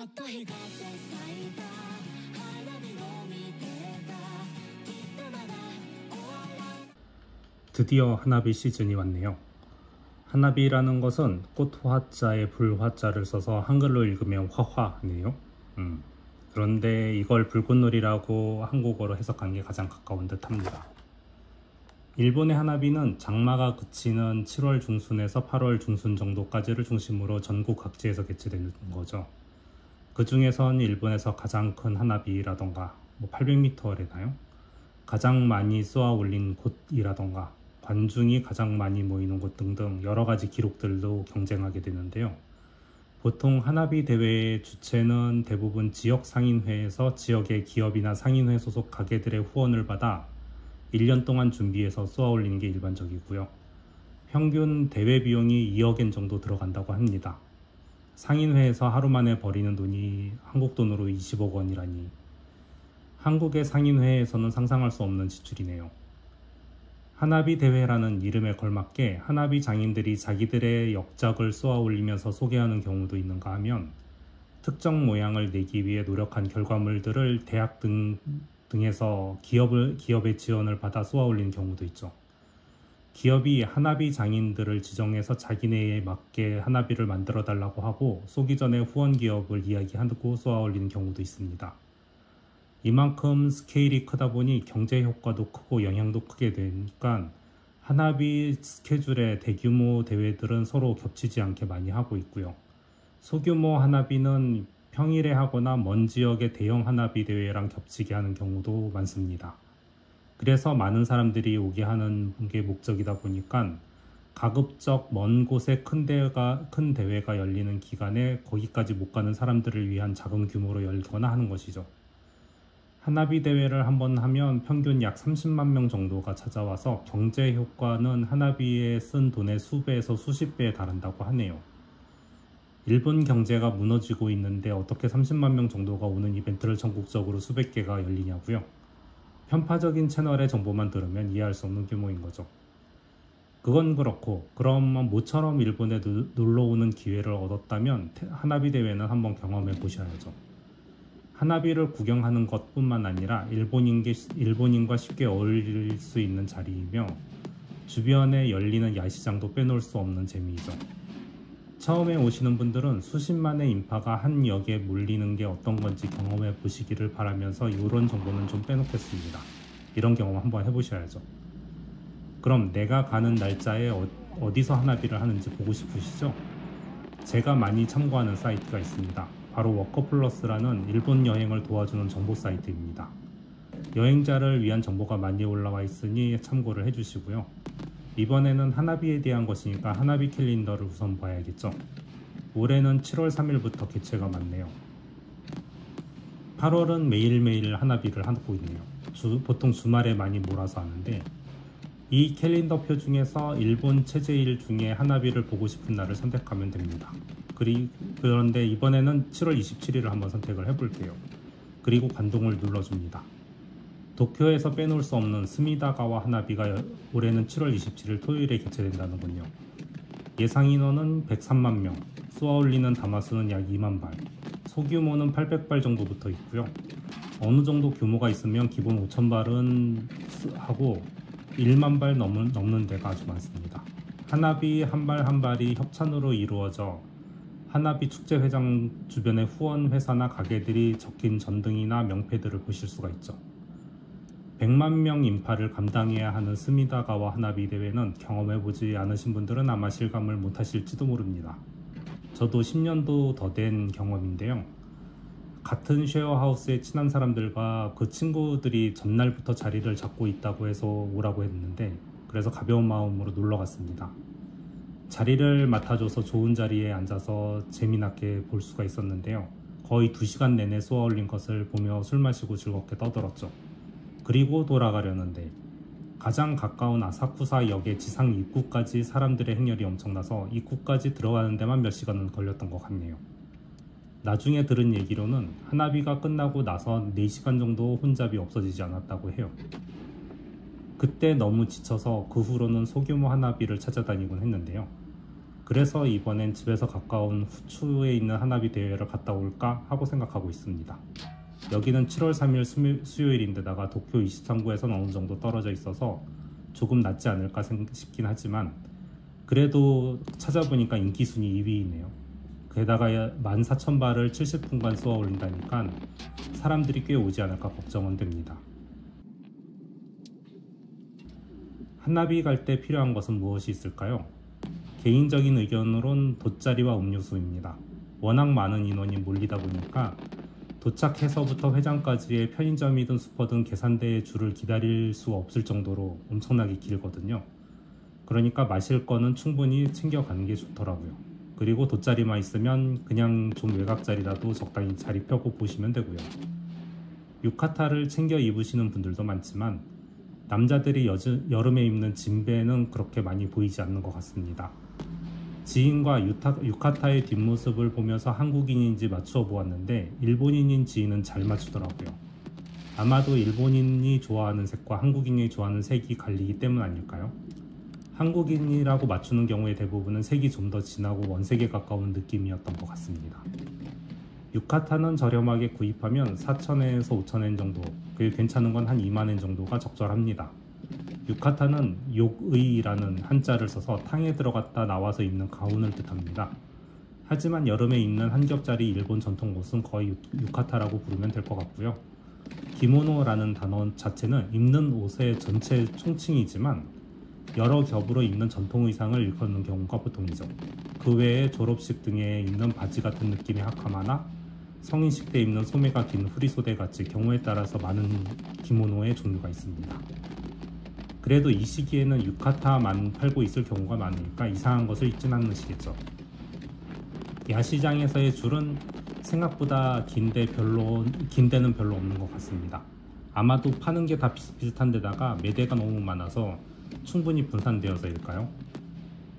っと光って咲いた花火を見てたきっとまだ終わらない드디어 하나비 시즌이 왔네요. 하나비라는 것은 꽃 화자에 불 화자를 써서 한글로 읽으면 화화네요. 그런데 이걸 불꽃놀이라고 한국어로 해석한 게 가장 가까운 듯 합니다. 일본의 하나비는 장마가 그치는 7월 중순에서 8월 중순 정도까지를 중심으로 전국 각지에서 개최되는 거죠. 그 중에선 일본에서 가장 큰 하나비라던가 800m래나요? 가장 많이 쏘아 올린 곳이라던가 관중이 가장 많이 모이는 곳 등등 여러가지 기록들도 경쟁하게 되는데요. 보통 하나비 대회의 주체는 대부분 지역 상인회에서 지역의 기업이나 상인회 소속 가게들의 후원을 받아 1년 동안 준비해서 쏘아 올리는 게 일반적이고요. 평균 대회 비용이 2억엔 정도 들어간다고 합니다. 상인회에서 하루 만에 벌이는 돈이 한국 돈으로 20억 원이라니 한국의 상인회에서는 상상할 수 없는 지출이네요. 하나비 대회라는 이름에 걸맞게 하나비 장인들이 자기들의 역작을 쏘아 올리면서 소개하는 경우도 있는가 하면 특정 모양을 내기 위해 노력한 결과물들을 대학 등에서 기업의 지원을 받아 쏘아 올리는 경우도 있죠. 기업이 하나비 장인들을 지정해서 자기네에 맞게 하나비를 만들어 달라고 하고 쏘기 전에 후원 기업을 이야기하고 쏘아 올리는 경우도 있습니다. 이만큼 스케일이 크다 보니 경제 효과도 크고 영향도 크게 되니까 하나비 스케줄의 대규모 대회들은 서로 겹치지 않게 많이 하고 있고요. 소규모 하나비는 평일에 하거나 먼 지역의 대형 하나비 대회랑 겹치게 하는 경우도 많습니다. 그래서 많은 사람들이 오게 하는 게 목적이다 보니까 가급적 먼 곳에 큰 대회가 열리는 기간에 거기까지 못 가는 사람들을 위한 작은 규모로 열거나 하는 것이죠. 하나비 대회를 한번 하면 평균 약 30만 명 정도가 찾아와서 경제 효과는 하나비에 쓴 돈의 수배에서 수십 배에 달한다고 하네요. 일본 경제가 무너지고 있는데 어떻게 30만 명 정도가 오는 이벤트를 전국적으로 수백 개가 열리냐고요? 편파적인 채널의 정보만 들으면 이해할 수 없는 규모인 거죠. 그건 그렇고 그럼 모처럼 일본에 놀러 오는 기회를 얻었다면 하나비 대회는 한번 경험해 보셔야죠. 하나비를 구경하는 것뿐만 아니라 일본인과 쉽게 어울릴 수 있는 자리이며 주변에 열리는 야시장도 빼놓을 수 없는 재미이죠. 처음에 오시는 분들은 수십만의 인파가 한 역에 몰리는 게 어떤 건지 경험해 보시기를 바라면서 이런 정보는 좀 빼놓겠습니다. 이런 경험 한번 해보셔야죠. 그럼 내가 가는 날짜에 어디서 하나비를 하는지 보고 싶으시죠? 제가 많이 참고하는 사이트가 있습니다. 바로 워커플러스라는 일본 여행을 도와주는 정보 사이트입니다. 여행자를 위한 정보가 많이 올라와 있으니 참고를 해주시고요. 이번에는 하나비에 대한 것이니까 하나비 캘린더를 우선 봐야겠죠. 올해는 7월 3일부터 개최가 많네요. 8월은 매일매일 하나비를 하고 있네요. 보통 주말에 많이 몰아서 하는데 이 캘린더표 중에서 일본 체제일 중에 하나비를 보고 싶은 날을 선택하면 됩니다. 그런데 이번에는 7월 27일을 한번 선택을 해볼게요. 그리고 관동을 눌러줍니다. 도쿄에서 빼놓을 수 없는 스미다가와 하나비가 올해는 7월 27일 토요일에 개최된다는군요. 예상 인원은 103만 명, 쏘아 올리는 담화수는 약 2만 발, 소규모는 800발 정도 붙어 있고요. 어느 정도 규모가 있으면 기본 5,000발은 하고 1만 발 넘는 데가 아주 많습니다. 하나비 한 발 한 발이 협찬으로 이루어져 하나비 축제회장 주변의 후원 회사나 가게들이 적힌 전등이나 명패들을 보실 수가 있죠. 100만 명 인파를 감당해야 하는 스미다가와 하나비 대회는 경험해보지 않으신 분들은 아마 실감을 못하실지도 모릅니다. 저도 10년도 더 된 경험인데요. 같은 쉐어하우스에 친한 사람들과 그 친구들이 전날부터 자리를 잡고 있다고 해서 오라고 했는데 그래서 가벼운 마음으로 놀러 갔습니다. 자리를 맡아줘서 좋은 자리에 앉아서 재미나게 볼 수가 있었는데요. 거의 2시간 내내 쏘아 올린 것을 보며 술 마시고 즐겁게 떠들었죠. 그리고 돌아가려는데 가장 가까운 아사쿠사 역의 지상 입구까지 사람들의 행렬이 엄청나서 입구까지 들어가는 데만 몇 시간은 걸렸던 것 같네요. 나중에 들은 얘기로는 하나비가 끝나고 나서 4시간 정도 혼잡이 없어지지 않았다고 해요. 그때 너무 지쳐서 그 후로는 소규모 하나비를 찾아다니곤 했는데요. 그래서 이번엔 집에서 가까운 후추에 있는 하나비 대회를 갔다 올까 하고 생각하고 있습니다. 여기는 7월 3일 수요일인데다가 도쿄 23구에서는 어느 정도 떨어져 있어서 조금 낫지 않을까 싶긴 하지만 그래도 찾아보니까 인기순위 2위이네요. 게다가 14,000발을 70분간 쏘아 올린다니까 사람들이 꽤 오지 않을까 걱정은 됩니다. 한나비 갈 때 필요한 것은 무엇이 있을까요? 개인적인 의견으론 돗자리와 음료수입니다. 워낙 많은 인원이 몰리다 보니까 도착해서부터 회장까지의 편의점이든 슈퍼든 계산대의 줄을 기다릴 수 없을 정도로 엄청나게 길거든요. 그러니까 마실 거는 충분히 챙겨가는 게 좋더라고요. 그리고 돗자리만 있으면 그냥 좀 외곽 자리라도 적당히 자리 펴고 보시면 되고요. 유카타를 챙겨 입으시는 분들도 많지만 남자들이 여름에 입는 진배는 그렇게 많이 보이지 않는 것 같습니다. 지인과 유카타의 뒷모습을 보면서 한국인인지 맞추어 보았는데 일본인인 지인은 잘 맞추더라고요. 아마도 일본인이 좋아하는 색과 한국인이 좋아하는 색이 갈리기 때문 아닐까요? 한국인이라고 맞추는 경우에 대부분은 색이 좀 더 진하고 원색에 가까운 느낌이었던 것 같습니다. 유카타는 저렴하게 구입하면 4,000엔에서 5,000엔 정도, 그리고 괜찮은 건 한 2만엔 정도가 적절합니다. 유카타는 욕의라는 한자를 써서 탕에 들어갔다 나와서 입는 가운을 뜻합니다. 하지만 여름에 입는 한 겹짜리 일본 전통 옷은 거의 유카타라고 부르면 될 것 같고요. 기모노라는 단어 자체는 입는 옷의 전체 총칭이지만 여러 겹으로 입는 전통 의상을 일컫는 경우가 보통이죠. 그 외에 졸업식 등에 입는 바지 같은 느낌의 하카마나 성인식 때 입는 소매가 긴 후리소대 같이 경우에 따라서 많은 기모노의 종류가 있습니다. 그래도 이 시기에는 유카타만 팔고 있을 경우가 많으니까 이상한 것을 입진 않으시겠죠. 야시장에서의 줄은 생각보다 긴 데는 별로 없는 것 같습니다. 아마도 파는 게 다 비슷비슷한 데다가 매대가 너무 많아서 충분히 분산되어서일까요?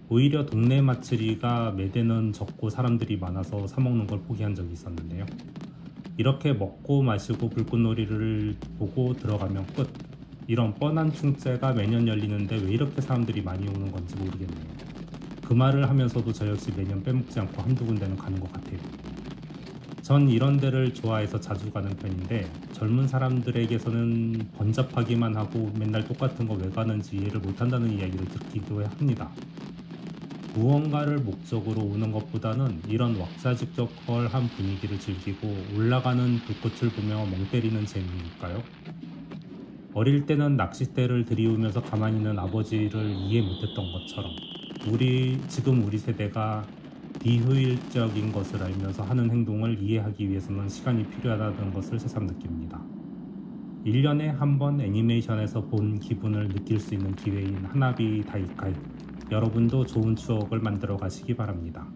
오히려 동네 마츠리가 매대는 적고 사람들이 많아서 사먹는 걸 포기한 적이 있었는데요. 이렇게 먹고 마시고 불꽃놀이를 보고 들어가면 끝. 이런 뻔한 충제가 매년 열리는데 왜 이렇게 사람들이 많이 오는 건지 모르겠네요. 그 말을 하면서도 저 역시 매년 빼먹지 않고 한두 군데는 가는 것 같아요. 전 이런 데를 좋아해서 자주 가는 편인데 젊은 사람들에게서는 번잡하기만 하고 맨날 똑같은 거 왜 가는지 이해를 못한다는 이야기를 듣기도 합니다. 무언가를 목적으로 오는 것보다는 이런 왁자지껄한 분위기를 즐기고 올라가는 불꽃을 보며 멍 때리는 재미일까요? 어릴 때는 낚싯대를 들이우면서 가만히 있는 아버지를 이해 못했던 것처럼 지금 우리 세대가 비효율적인 것을 알면서 하는 행동을 이해하기 위해서는 시간이 필요하다는 것을 새삼 느낍니다. 1년에 한 번 애니메이션에서 본 기분을 느낄 수 있는 기회인 하나비 다이카이, 여러분도 좋은 추억을 만들어 가시기 바랍니다.